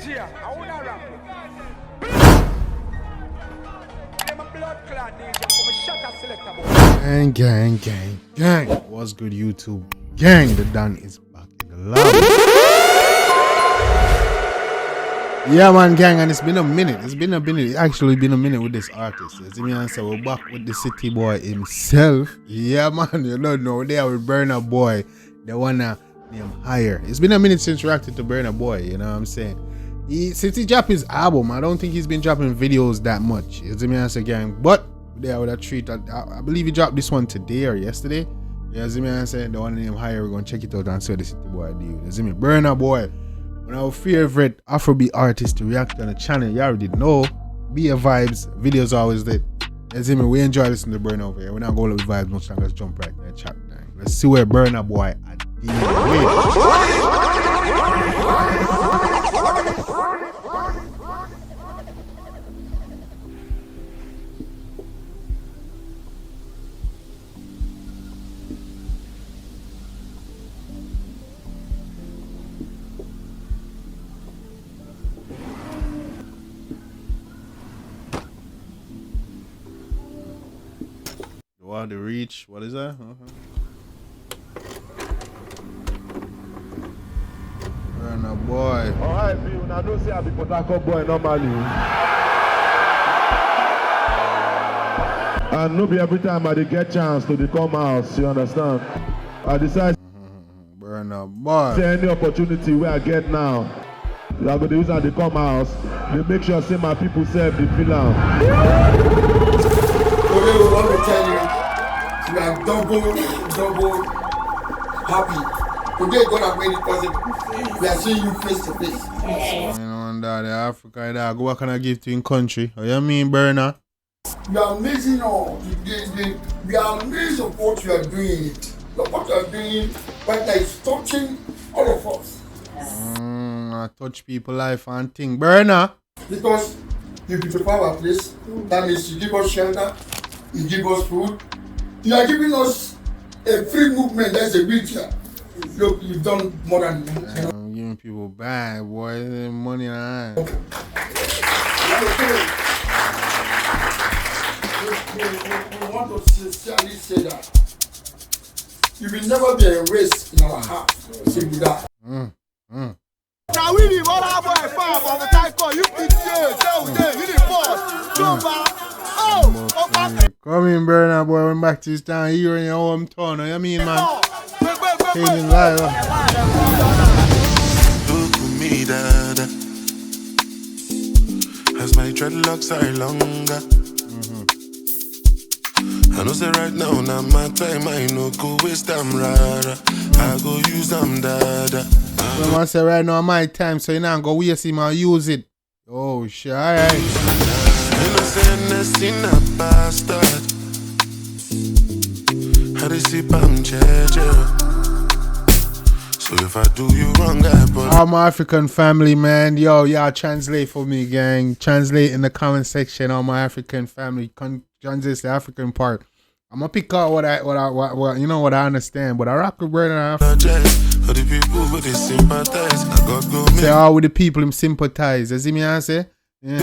DJ, I wanna rap. I'm a blood clot DJ, I'm a shutter selector boy. Gang. What's good, YouTube? Gang, the Dan is back in the lab. Yeah, man, gang, and it's been a minute. It's actually been a minute with this artist. You see me and say we're back with the city boy himself. Yeah, man, you don't know. They are with Burna boy. They wanna name higher. It's been a minute since we reacted to Burna boy. You know what I'm saying? Since he dropped his album, I don't think he's been dropping videos that much. You see me and say, gang, but there with a treat. I believe he dropped this one today or yesterday. You see me and say the one name higher. We're gonna check it out and see what the city boy do. You see me, Burna boy. One of our favorite Afrobeat artists to react on the channel. You already know. 𝐑𝐄𝐂𝐓𝐈𝐎𝐍 videos are always lit. You see me? We enjoy listening to Burna over here. We're not going to vibes much longer. Let's jump right in the chat. Man. Let's see where Burna boy at the reach, what is that? Burna boy. Alright, people, I don't say I be Potako boy normally. And no be every time I get chance to become house, you understand? I decide Burna boy. say any opportunity where I get now, I'm going to use and they come house. They make sure say my people serve the feel out. Today we want to tell you, we are double happy. Today God has made it possible. We are seeing you face to face. You know, that Africa, what can I give to in country? What you mean, Burna? We are amazing we are amazed of what you are doing. What you are doing right now is touching all of us. I touch people life and thing. Burna. Because you prepare our place, that means you give us shelter, you give us food. You are giving us a free movement. That's a wheelchair. Look, you've done more than I'm giving people bad, boy. Money in hand. Okay. We want to sincerely say that you will never be erased in our hearts. See with that. Now we need all our boy farm on the time call. You keep there, you need force. Come in, Burna boy. Went back to this town here in your hometown. What you mean, man? Changing life. Look at me, dada. As my dreadlocks are longer. I know say right now, my time. I know go waste them, rara. I go use them, dada. Someone say right now, my time, so you not go waste him and use it. Oh, shit, alright. Innocent in a bastard. How they see Pam Cheche. So if I do you wrong, all my African family, man. Yo, y'all translate for me, gang. Translate in the comment section. All my African family. Translate the African part. I'm gonna pick out what you know what I understand, but I rock with Burna. Say all with the people him sympathize. You see me I say? Yeah.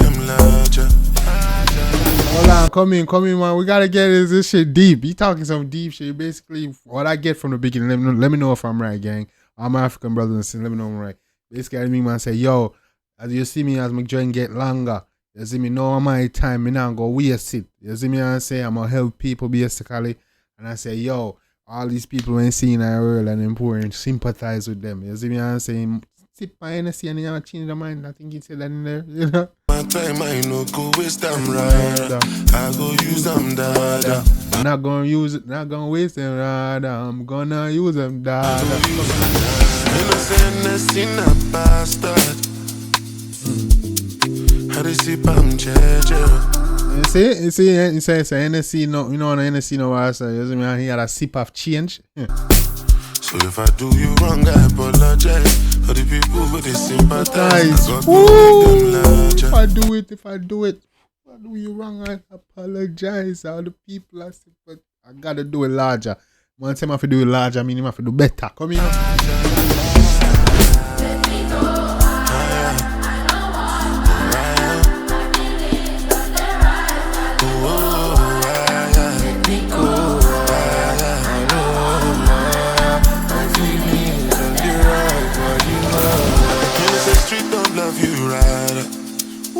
Hold on, come in, man. We gotta get this shit deep. You talking some deep shit. Basically, what I get from the beginning. Let me know if I'm right, gang. All my African brothers and sisters, let me know if I'm right. Basically, I mean, man, say, yo, as you see me as my joint get longer, you see me know my time, me now go waste it. You see me and say, I'm gonna help people basically. And I say, yo, all these people when seeing our world and important, sympathize with them. You see me and say, sip my NSC and you have change their mind. I think he said that in there, you know. My time I know go waste them, right? I go use them, dada. I'm not gonna use it, not gonna waste them, dada. I'm gonna use them, dada. Innocent in a bastard. How they see Pam Cheche. You see, NSC, no, you know, on the NSC, no, I say, you see me, he had a sip of change. So if I do you wrong, I apologize. For the people who they sympathize. If I do you wrong, I apologize. All the people I sympathize. I gotta do it larger. One time I have to do it larger, I mean I have to do better. Come here.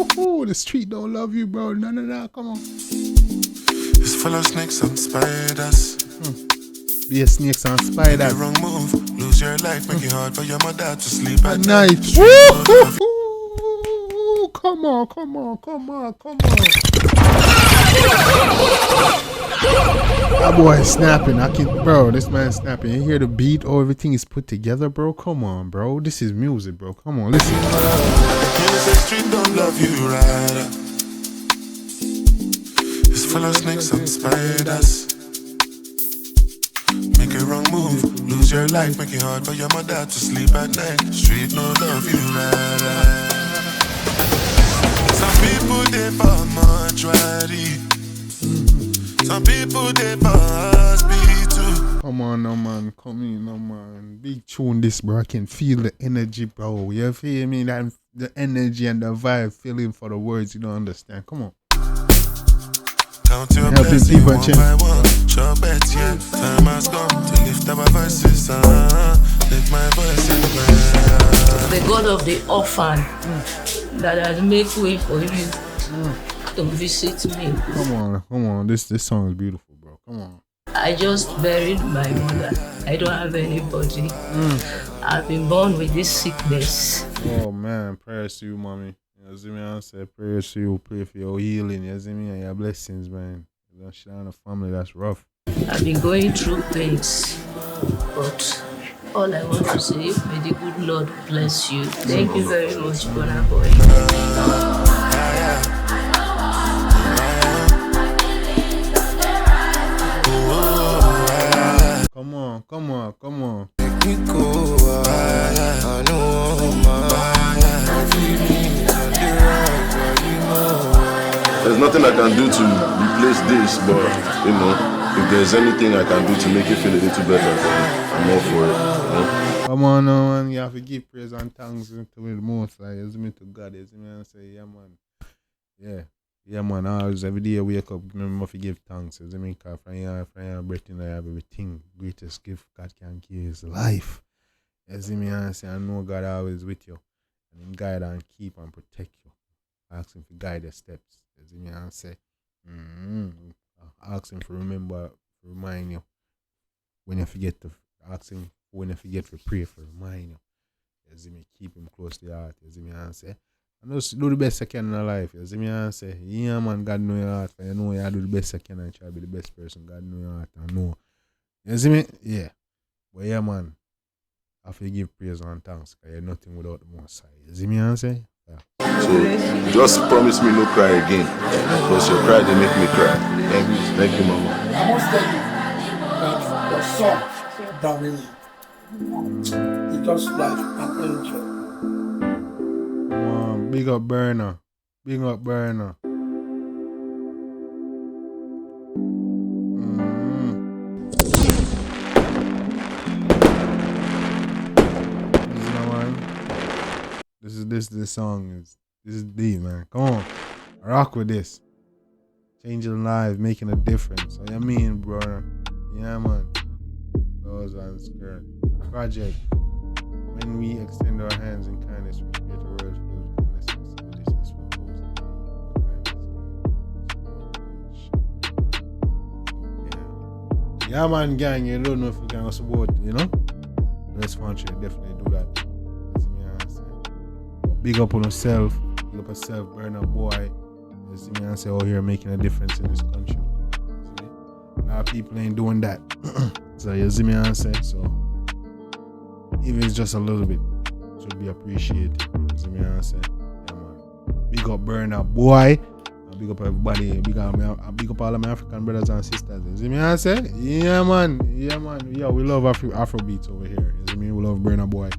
The street don't love you, bro. No, come on. It's full of snakes and spiders. Be a snakes and spiders. Wrong move, lose your life, make it hard for your mother to sleep at night. night. Come on. That boy is snapping. Bro, this man is snapping. You hear the beat? Oh, everything is put together, bro. Come on, bro. This is music, bro. Come on, listen. The street don't love you right. It's full of snakes and spiders. Make a wrong move, lose your life, make it hard for your mother to sleep at night. Street don't love you right. Some people they for mortuary. Some people they for hospital. Come on, no man. Come in, no man. Big tune this, bro. I can feel the energy, bro. You feel me? That the energy and the vibe, feeling for the words you don't understand. Come on. Count your blessings one by one. Sure bet, yeah. Time has come to lift our voices. Lift my voice in the God of the orphan that has made way for you to visit me. Come on. This song is beautiful, bro. Come on. I just buried my mother. I don't have anybody. I've been born with this sickness. Oh man, prayers to you, mommy. You see me? I say prayers to you, pray for your healing. You see me? And your blessings, man. You don't share on a family that's rough. I've been going through things, but all I want to say, may the good Lord bless you. Thank you very much, Burna boy. Come on. There's nothing I can do to replace this, but you know, if there's anything I can do to make it feel a little better, I'm all for it. You know? Come on, no man. You have to give praise and thanks to the most. Like, you see me, to God. You see me, and say, yeah, man. Yeah, man. Always, every day I wake up, remember to give thanks. You see me, because from your breath in, I have everything. Greatest gift God can give is life. You see me, and say, I know God always with you. And Him guide and keep and protect you. Ask Him to guide your steps. You see me, and say, ask Him to remind you. When you forget to ask Him, when you forget to pray for, remind you. You see me, keep Him close to your heart. You see me, and say, and just do the best you can in your life. You see me, and say, yeah, man, God know your heart. You know you do the best you can and try to be the best person. God know your heart and know. You see me? Yeah. But yeah, man, I have to give praise and thanks because you're nothing without the Most High. You see me, and say? Yeah. So just promise me no cry again. Because your cry, they make me cry. Thank you, Mama. I must tell you that your son, Darwin, he just like an angel. Big up Burna. Big up Burna. This song is deep, man. Come on. Rock with this. Changing lives, making a difference. So you mean, brother? Yeah, man. Those on skirt. Project. When we extend our hands in kindness, we create a world filled with kindness. This is for those kindness. Yeah, man, gang. You don't know if you can support, you know? Let's definitely do that. Big up on yourself, big up yourself, Burna boy. You see me, and say, oh, you're making a difference in this country. You see me? A lot of people ain't doing that. So you see me, and say, so even if it's just a little bit, it should be appreciated. You see me, and say, yeah, man. Big up Burna boy. And big up everybody. Big up all of my African brothers and sisters. You see me, and say, yeah, man. Yeah, we love Afrobeats over here. You see me, we love Burna boy.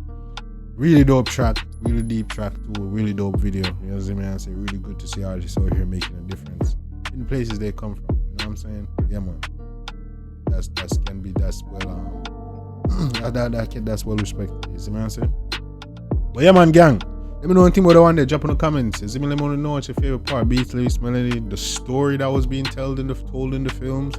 Really dope track, really deep track too, really dope video. You know what I'm saying? I say really good to see artists out here making a difference in the places they come from. You know what I'm saying? Yeah, man. That's well respected. You see what I'm saying? But yeah, man, gang. Let me know anything about the one there. Drop in the comments. You see me? Let me know what's your favorite part. Beat, lyrics, melody, the story that was being told in the films.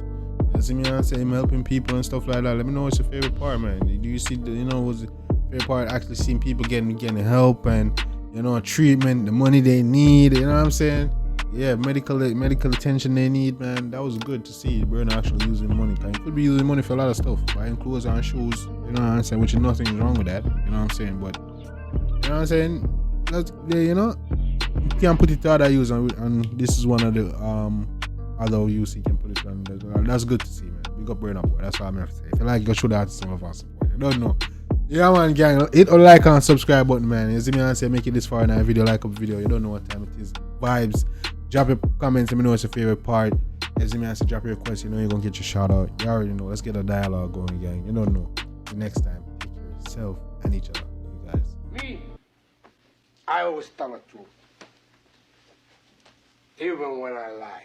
You see me? I'm saying helping people and stuff like that. Let me know what's your favorite part, man. Do you see was favorite part actually seeing people getting help and you know, treatment, the money they need, you know what I'm saying? Yeah, medical attention they need, man. That was good to see Burna actually using money. He could be using money for a lot of stuff, buying clothes and shoes, you know what I'm saying? Which is nothing wrong with that, you know what I'm saying? But, you know what I'm saying? That's, you know, you can't put it to other use, and this is one of the other use you can put it on. That's good to see, man. Big up Burna, boy. That's what I'm going to say. If you like, go show that to some of our support. You don't know. Yeah, man, gang. Hit a like and subscribe button, man. You see me and say, make it this far in a video, like up video. You don't know what time it is. Vibes. Drop your comments. Let me know what's your favorite part. You see me and say, drop your request. You know you're going to get your shout out. You already know. Let's get a dialogue going, gang. You don't know. The next time, take care of yourself and each other. You guys. Me, I always tell the truth. Even when I lie.